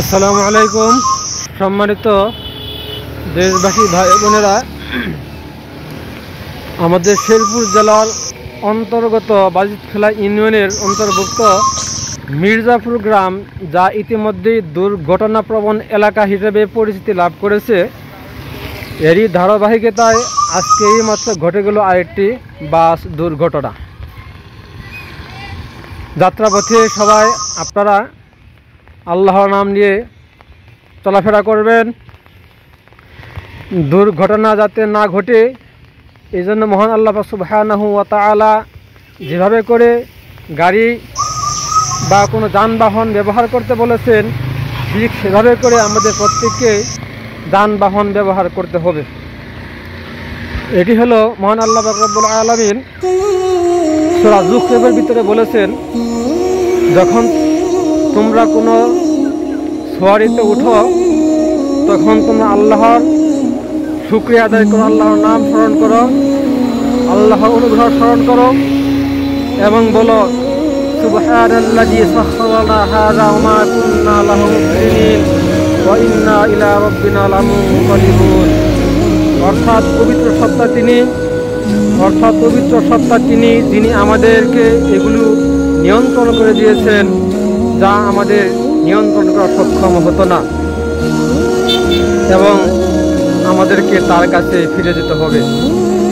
আসসালামু আলাইকুম। সম্মানিত দেশবাসী ভাই বোনেরা, আমাদের শেরপুর জেলার অন্তর্গত বাজিতখোলা ইউনিয়নের অন্তর্ভুক্ত মির্জাপুর গ্রাম, যা ইতিমধ্যেই দুর্ঘটনাপ্রবণ এলাকা হিসেবে পরিচিতি লাভ করেছে, এরই ধারাবাহিকতায় আজকে এইমাত্র ঘটে গেল আরেকটি বাস দুর্ঘটনা। যাত্রাপথে সবাই আপনারা আল্লাহর নাম নিয়ে চলাফেরা করবেন, দুর্ঘটনা যাতে না ঘটে এই জন্য মহান আল্লাহ সুবহানাহু ওয়া তাআলা যেভাবে করে গাড়ি বা কোনো যানবাহন ব্যবহার করতে বলেছেন, ঠিক সেভাবে করে আমাদের প্রত্যেককে যানবাহন ব্যবহার করতে হবে। এটি হলো মহান আল্লাহ রাব্বুল আলামিন সূরা যুখরুফের ভিতরে বলেছেন, যখন তোমরা কোনো সওয়ারিতে উঠো তখন তোমরা আল্লাহর শুকরিয়া আদায় করো, আল্লাহর নাম স্মরণ করো, আল্লাহর অনুগ্রহ স্মরণ করো এবং বলো সুবহানাল্লাযী সাখখারা লানা হাযা ওয়া মা কুন্না লাহু মুকরিনিন ওয়া ইন্না ইলা রাব্বিনা লামুনকালিবুন। অর্থাৎ পবিত্র সত্তা তিনি যিনি আমাদেরকে এগুলো নিয়ন্ত্রণ করে দিয়েছেন, যা আমাদের নিয়ন্ত্রণ করা সক্ষম হতো না, এবং আমাদেরকে তার কাছে ফিরে যেতে হবে।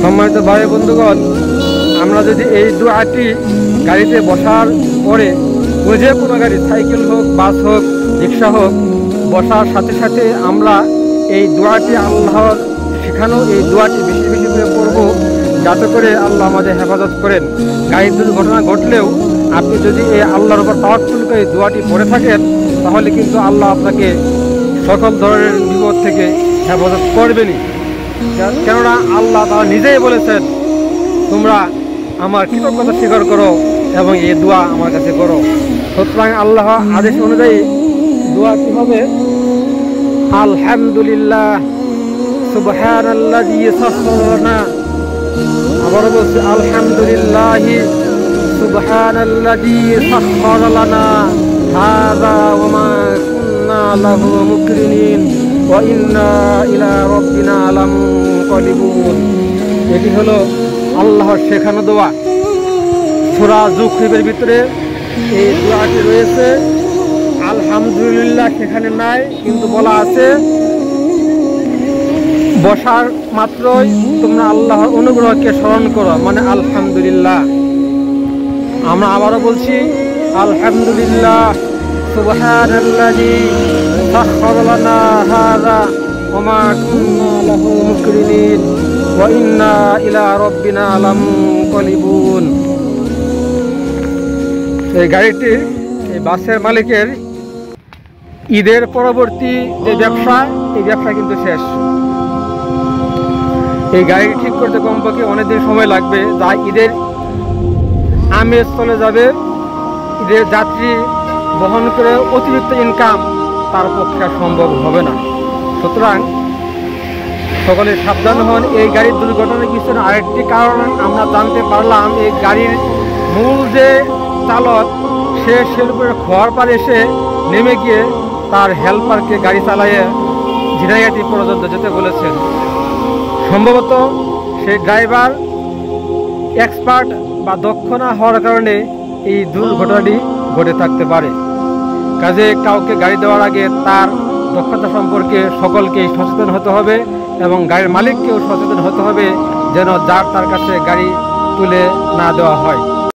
সম্মানিত ভাই বন্ধুগণ, আমরা যদি এই দোয়াটি গাড়িতে বসার পরে, যে কোনো গাড়ি, সাইকেল হোক, বাস হোক, রিক্সা হোক, বসার সাথে সাথে আমরা এই দোয়াটি, আল্লাহর শেখানো এই দোয়াটি বেশি বেশি করে পড়ব, যাতে করে আল্লাহ আমাদের হেফাজত করেন। গাড়ির দুর্ঘটনা ঘটলেও আপনি যদি এই আল্লাহর উপর তাওয়াক্কুল করে দোয়াটি পড়ে থাকেন, তাহলে কিন্তু আল্লাহ আপনাকে সকল ধরনের বিপদ থেকে হেফাজত করবেনই। কেননা আল্লাহ তারা নিজেই বলেছেন, তোমরা আমার কৃতজ্ঞতা স্বীকার করো এবং এই দোয়া আমার কাছে করো। সুতরাং আল্লাহ আদেশ অনুযায়ী দোয়া কি হবে? আলহামদুলিল্লাহ সুবহানাল্লাযী সাখখারা লানা, আবারও বলছি আলহামদুলিল্লাহি সুবহানাল্লাযী সাখখারা লানা হাযা ওয়া মা কুন্না লাহু মুকরিনিন ওয়া ইন্না ইলা রাব্বিনা লামুনকালিবুন। এটি হলো আল্লাহর শেখানো দোয়া। সূরা যুখরুফের ভিতরে এই দোয়াটি রয়েছে। আলহামদুলিল্লাহ সেখানে নাই, কিন্তু বলা আছে বসার মাত্রই তোমরা আল্লাহর অনুগ্রহকে স্মরণ করো, মানে আলহামদুলিল্লাহ। আমরা আবারও বলছি আলহামদুলিল্লাহ সুবহানাল্লাযী সাখখারা লানা হাযা ওয়া মা কুন্না লাহু মুকরিনিন ওয়া ইন্না ইলা রাব্বিনা লামুনকালিবুন। এই গাড়িটি, এই বাসের মালিকের ঈদের পরবর্তী যে ব্যবসা, এই ব্যবসা কিন্তু শেষ। এই গাড়ি ঠিক করতে কমপক্ষে অনেকদিন সময় লাগবে, যা ঈদের আমেজ চলে যাবে। ঈদের যাত্রী বহন করে অতিরিক্ত ইনকাম তার পক্ষে সম্ভব হবে না। সুতরাং সকলে সাবধান হন। এই গাড়ির দুর্ঘটনার পিছনে আরেকটি কারণ আমরা জানতে পারলাম, এই গাড়ির মূল যে চালক, সে শেরপুরের খোয়ারপাড় এসে নেমে গিয়ে তার হেল্পারকে গাড়ি চালাইয়ে ঝিনাইগাতি পর্যন্ত যেতে বলেছেন। সম্ভবত সেই ড্রাইভার এক্সপার্ট বা দক্ষ না হওয়ার কারণে এই দুর্ঘটনাটি ঘটে থাকতে পারে। কাজে কাউকে গাড়ি দেওয়ার আগে তার দক্ষতা সম্পর্কে সকলকেই সচেতন হতে হবে এবং গাড়ির মালিককেও সচেতন হতে হবে, যেন যার তার কাছে গাড়ি তুলে না দেওয়া হয়।